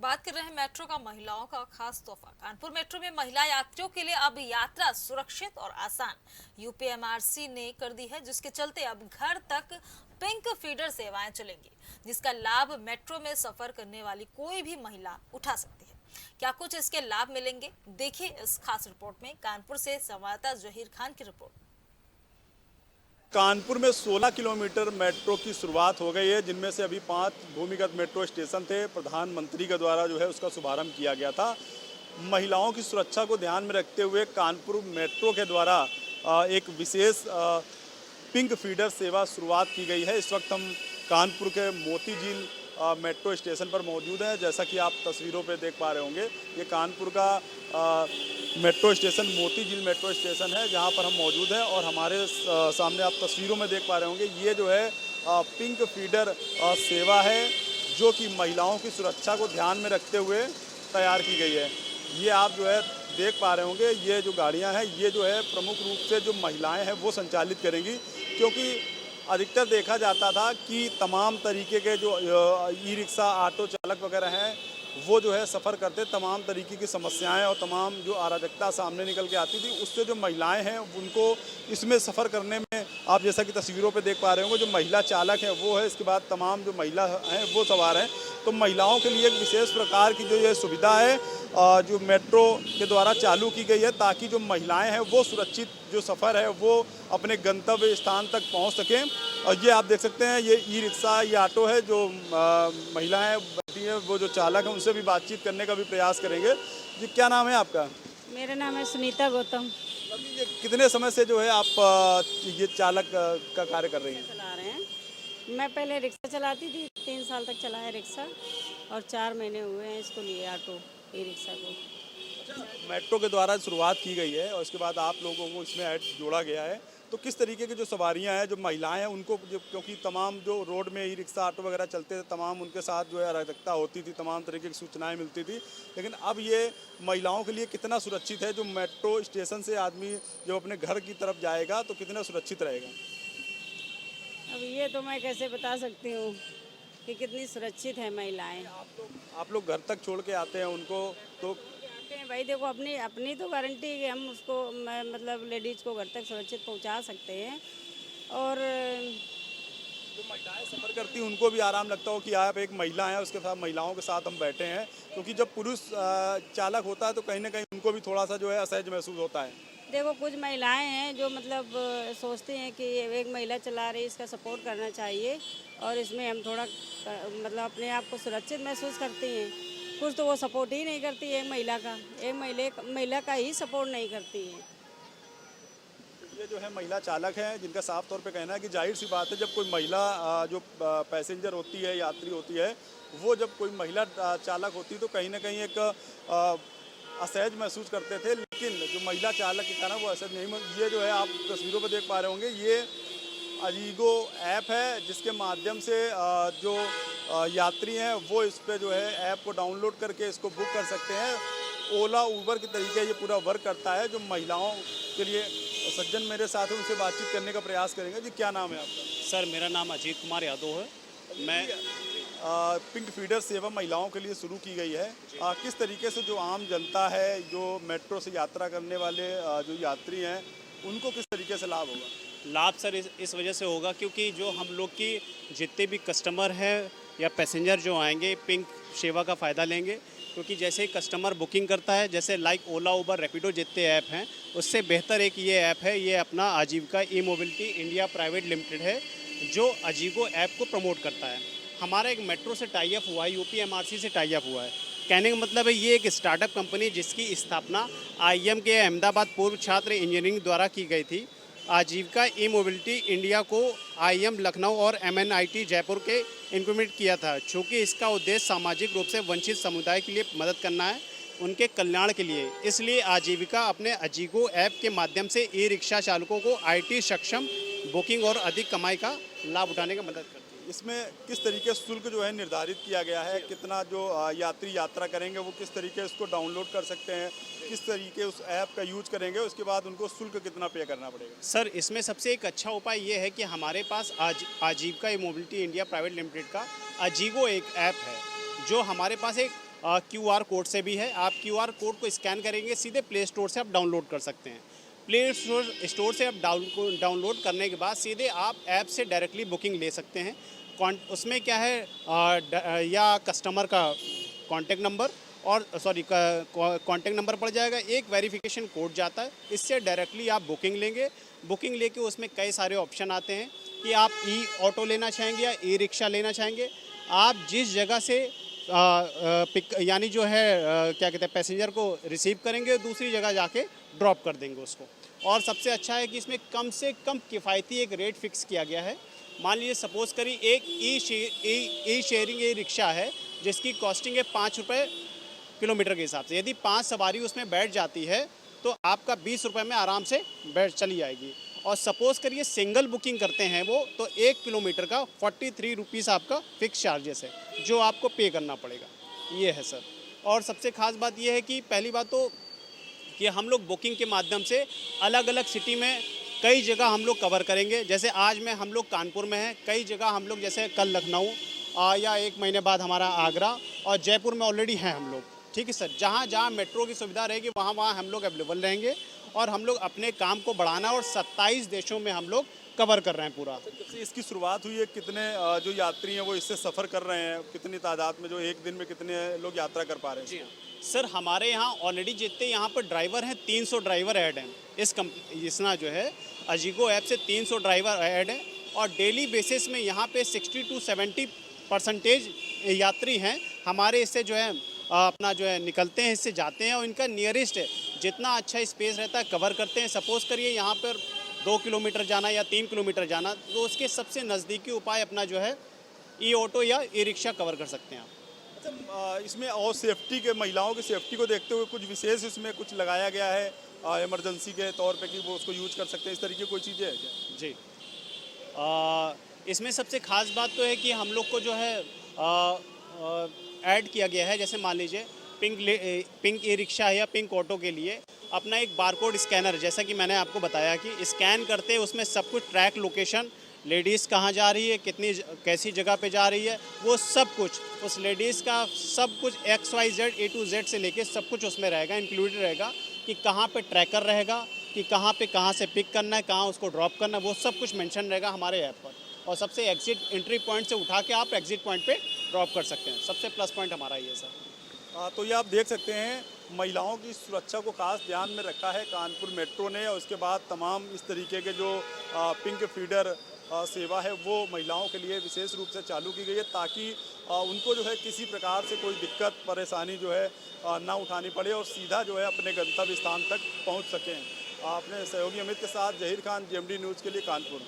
बात कर रहे हैं मेट्रो का महिलाओं का खास तोहफा। कानपुर मेट्रो में महिला यात्रियों के लिए अब यात्रा सुरक्षित और आसान यूपीएमआरसी ने कर दी है, जिसके चलते अब घर तक पिंक फीडर सेवाएं चलेंगी, जिसका लाभ मेट्रो में सफर करने वाली कोई भी महिला उठा सकती है। क्या कुछ इसके लाभ मिलेंगे, देखिए इस खास रिपोर्ट में। कानपुर से संवाददाता जहीर खान की रिपोर्ट। कानपुर में 16 किलोमीटर मेट्रो की शुरुआत हो गई है, जिनमें से अभी 5 भूमिगत मेट्रो स्टेशन थे। प्रधानमंत्री के द्वारा जो है उसका शुभारंभ किया गया था। महिलाओं की सुरक्षा को ध्यान में रखते हुए कानपुर मेट्रो के द्वारा एक विशेष पिंक फीडर सेवा शुरुआत की गई है। इस वक्त हम कानपुर के मोती झील मेट्रो स्टेशन पर मौजूद हैं। जैसा कि आप तस्वीरों पे देख पा रहे होंगे, ये कानपुर का मेट्रो स्टेशन मोती झील मेट्रो स्टेशन है, जहां पर हम मौजूद हैं। और हमारे सामने आप तस्वीरों में देख पा रहे होंगे, ये जो है पिंक फीडर सेवा है, जो कि महिलाओं की सुरक्षा को ध्यान में रखते हुए तैयार की गई है। ये आप जो है देख पा रहे होंगे, ये जो गाड़ियां हैं, ये जो है प्रमुख रूप से जो महिलाएं हैं वो संचालित करेंगी, क्योंकि अधिकतर देखा जाता था कि तमाम तरीके के जो ई रिक्शा, ऑटो चालक वगैरह हैं, वो जो है सफ़र करते तमाम तरीके की समस्याएं और तमाम जो अराजकता सामने निकल के आती थी, उससे जो महिलाएं हैं उनको इसमें सफ़र करने में, आप जैसा कि तस्वीरों पे देख पा रहे होंगे, जो महिला चालक है वो है, इसके बाद तमाम जो महिला हैं वो सवार हैं। तो महिलाओं के लिए एक विशेष प्रकार की जो ये सुविधा है जो मेट्रो के द्वारा चालू की गई है, ताकि जो महिलाएं हैं वो सुरक्षित जो सफ़र है वो अपने गंतव्य स्थान तक पहुंच सकें। और ये आप देख सकते हैं, ये ई रिक्शा, ये ऑटो है, जो महिलाएं बैठी हैं, वो जो चालक हैं उनसे भी बातचीत करने का भी प्रयास करेंगे। जी, क्या नाम है आपका? मेरा नाम है सुनीता गौतम। अभी ये कितने समय से जो है आप ये चालक का कार्य कर रही हैं? चला रहे हैं। मैं पहले रिक्शा चलाती थी, 3 साल तक चलाया रिक्शा, और 4 महीने हुए हैं इसको लिए, ऑटो ई रिक्शा को। मेट्रो के द्वारा शुरुआत की गई है और उसके बाद आप लोगों को इसमें ऐड जोड़ा गया है, तो किस तरीके की जो सवारियां हैं, जो महिलाएं हैं, उनको क्योंकि तमाम जो रोड में ई रिक्शा, ऑटो वगैरह चलते थे, तमाम उनके साथ जो है अराजकता होती थी, तमाम तरीके की सूचनाएं मिलती थी, लेकिन अब ये महिलाओं के लिए कितना सुरक्षित है? जो मेट्रो स्टेशन से आदमी जब अपने घर की तरफ जाएगा तो कितना सुरक्षित रहेगा? अब ये तो मैं कैसे बता सकती हूँ कि कितनी सुरक्षित है महिलाएं। आप लोग घर तक छोड़ के आते हैं उनको, तो आते हैं भाई, देखो अपनी अपनी तो गारंटी है कि हम उसको मतलब लेडीज़ को घर तक सुरक्षित पहुँचा सकते हैं। और जो महिलाएं सफ़र करती हैं उनको भी आराम लगता हो कि आप एक महिला हैं, उसके साथ महिलाओं के साथ हम बैठे हैं, क्योंकि जब पुरुष चालक होता है तो कहीं ना कहीं उनको भी थोड़ा सा जो है असहज महसूस होता है। देखो कुछ महिलाएं हैं जो मतलब सोचती हैं कि एक महिला चला रही है, इसका सपोर्ट करना चाहिए, और इसमें हम थोड़ा मतलब अपने आप को सुरक्षित महसूस करती हैं। कुछ तो वो सपोर्ट ही नहीं करती है, एक महिला का ही सपोर्ट नहीं करती है। ये जो है महिला चालक हैं, जिनका साफ तौर पे कहना है कि जाहिर सी बात है, जब कोई महिला जो पैसेंजर होती है, यात्री होती है, वो जब कोई महिला चालक होती है तो कहीं ना कहीं एक असहज महसूस करते थे, लेकिन जो महिला चालक के कारण वो असहज नहीं। ये जो है आप तस्वीरों पर देख पा रहे होंगे, ये अजीगो ऐप है, जिसके माध्यम से जो यात्री हैं वो इस पर जो है ऐप को डाउनलोड करके इसको बुक कर सकते हैं। ओला, उबर के तरीके ये पूरा वर्क करता है, जो महिलाओं के लिए। सज्जन मेरे साथ हैं, उनसे बातचीत करने का प्रयास करेंगे। जी, क्या नाम है आपका? सर, मेरा नाम अजीत कुमार यादव है। मैं पिंक फीडर सेवा महिलाओं के लिए शुरू की गई है। किस तरीके से जो आम जनता है, जो मेट्रो से यात्रा करने वाले जो यात्री हैं, उनको किस तरीके से लाभ होगा? लाभ सर इस वजह से होगा क्योंकि जो हम लोग की जितने भी कस्टमर हैं या पैसेंजर जो आएंगे, पिंक सेवा का फ़ायदा लेंगे। क्योंकि जैसे ही कस्टमर बुकिंग करता है, जैसे लाइक ओला, उबर, रैपिडो जितने ऐप हैं, उससे बेहतर एक ये ऐप है। ये अपना आजीविका ई मोबिलिटी इंडिया प्राइवेट लिमिटेड है, जो अजीगो ऐप को प्रमोट करता है। हमारा एक मेट्रो से टाई अप हुआ है, यूपीएमआरसी से टाई अप हुआ है। कहने का मतलब है ये एक स्टार्टअप कंपनी, जिसकी स्थापना आईएम के अहमदाबाद पूर्व छात्र इंजीनियरिंग द्वारा की गई थी। आजीविका ई मोबिलिटी इंडिया को आईएम लखनऊ और एमएनआईटी जयपुर के इंप्लीमेंट किया था, चूँकि इसका उद्देश्य सामाजिक रूप से वंचित समुदाय के लिए मदद करना है, उनके कल्याण के लिए। इसलिए आजीविका अपने अजीगो ऐप के माध्यम से ई रिक्शा चालकों को आईटी सक्षम बुकिंग और अधिक कमाई का लाभ उठाने का मदद करती है। इसमें किस तरीके से शुल्क जो है निर्धारित किया गया है? कितना जो यात्री यात्रा करेंगे वो किस तरीके से इसको डाउनलोड कर सकते हैं, किस तरीके उस ऐप का यूज करेंगे, उसके बाद उनको शुल्क कितना पे करना पड़ेगा? सर, इसमें सबसे एक अच्छा उपाय ये है कि हमारे पास आजीविका ई मोबिलिटी इंडिया प्राइवेट लिमिटेड का अजीगो एक ऐप है, जो हमारे पास एक QR कोड से भी है। आप QR कोड को स्कैन करेंगे, सीधे प्ले स्टोर से आप डाउनलोड कर सकते हैं। प्ले स्टोर से आप डाउनलोड करने के बाद सीधे आप ऐप से डायरेक्टली बुकिंग ले सकते हैं। उसमें क्या है, या कस्टमर का कॉन्टैक्ट नंबर और कॉन्टैक्ट नंबर पड़ जाएगा, एक वेरिफिकेशन कोड जाता है, इससे डायरेक्टली आप बुकिंग लेंगे। बुकिंग लेके उसमें कई सारे ऑप्शन आते हैं कि आप ई ऑटो लेना चाहेंगे या ई रिक्शा लेना चाहेंगे। आप जिस जगह से पिक यानी जो है क्या कहते हैं पैसेंजर को रिसीव करेंगे, दूसरी जगह जाके ड्रॉप कर देंगे उसको। और सबसे अच्छा है कि इसमें कम से कम किफ़ायती एक रेट फिक्स किया गया है। मान लीजिए सपोज़ करिए एक ई शेयरिंग ई रिक्शा है जिसकी कॉस्टिंग है 5 रुपये किलोमीटर के हिसाब से। यदि 5 सवारी उसमें बैठ जाती है तो आपका 20 रुपये में आराम से बैठ चली जाएगी। और सपोज़ करिए सिंगल बुकिंग करते हैं वो, तो 1 किलोमीटर का 43 रुपीज़ आपका फिक्स चार्जेस है जो आपको पे करना पड़ेगा। ये है सर। और सबसे ख़ास बात ये है कि पहली बात तो कि हम लोग बुकिंग के माध्यम से अलग अलग सिटी में कई जगह हम लोग कवर करेंगे। जैसे आज में हम लोग कानपुर में हैं, कई जगह हम लोग जैसे कल लखनऊ या 1 महीने बाद हमारा आगरा और जयपुर में ऑलरेडी हैं हम लोग। ठीक है सर। जहाँ जहाँ मेट्रो की सुविधा रहेगी वहाँ वहाँ हम लोग अवेलेबल रहेंगे और हम लोग अपने काम को बढ़ाना और 27 देशों में हम लोग कवर कर रहे हैं पूरा। जब से इसकी शुरुआत हुई है, कितने जो यात्री हैं वो इससे सफ़र कर रहे हैं, कितनी तादाद में, जो एक दिन में कितने लोग यात्रा कर पा रहे हैं? जी हाँ सर, हमारे यहाँ ऑलरेडी जितने यहाँ पर ड्राइवर हैं 300 ड्राइवर ऐड हैं। इसना जो है अजीगो ऐप से 300 ड्राइवर ऐड हैं और डेली बेसिस में यहाँ पे 60 to 70% यात्री हैं हमारे इससे जो है अपना जो है निकलते हैं, इससे जाते हैं और इनका नियरेस्ट है जितना अच्छा स्पेस रहता है कवर करते हैं। सपोज़ करिए यहाँ पर 2 किलोमीटर जाना या 3 किलोमीटर जाना, तो उसके सबसे नज़दीकी उपाय अपना जो है ई ऑटो या ई रिक्शा कवर कर सकते हैं आप। अच्छा, इसमें और सेफ्टी के, महिलाओं की सेफ्टी को देखते हुए कुछ विशेष इसमें कुछ लगाया गया है इमरजेंसी के तौर पे कि वो उसको यूज कर सकते हैं, इस तरीके की कोई चीज़ें हैं क्या? जी, इसमें सबसे ख़ास बात तो है कि हम लोग को जो है ऐड किया गया है। जैसे मान लीजिए पिंक ई रिक्शा है या पिंक ऑटो के लिए अपना एक बारकोड स्कैनर, जैसा कि मैंने आपको बताया कि स्कैन करते उसमें सब कुछ ट्रैक लोकेशन, लेडीज़ कहाँ जा रही है, कितनी कैसी जगह पे जा रही है, वो सब कुछ उस लेडीज़ का सब कुछ XYZ A to Z से लेके सब कुछ उसमें रहेगा, इंक्लूडेड रहेगा कि कहाँ पे ट्रैकर रहेगा, कि कहाँ से पिक करना है, कहाँ उसको ड्रॉप करना है, वो सब कुछ मेंशन रहेगा हमारे ऐप पर। और सबसे एंट्री पॉइंट से उठा के आप एग्जिट पॉइंट पे ड्रॉप कर सकते हैं। सबसे प्लस पॉइंट हमारा ये सर। तो ये आप देख सकते हैं महिलाओं की सुरक्षा को खास ध्यान में रखा है कानपुर मेट्रो ने, और उसके बाद तमाम इस तरीके के जो पिंक फीडर सेवा है वो महिलाओं के लिए विशेष रूप से चालू की गई है ताकि उनको जो है किसी प्रकार से कोई दिक्कत परेशानी जो है ना उठानी पड़े और सीधा जो है अपने गंतव्य स्थान तक पहुंच सकें। अपने सहयोगी अमित के साथ जहीर खान, GMD न्यूज़ के लिए कानपुर।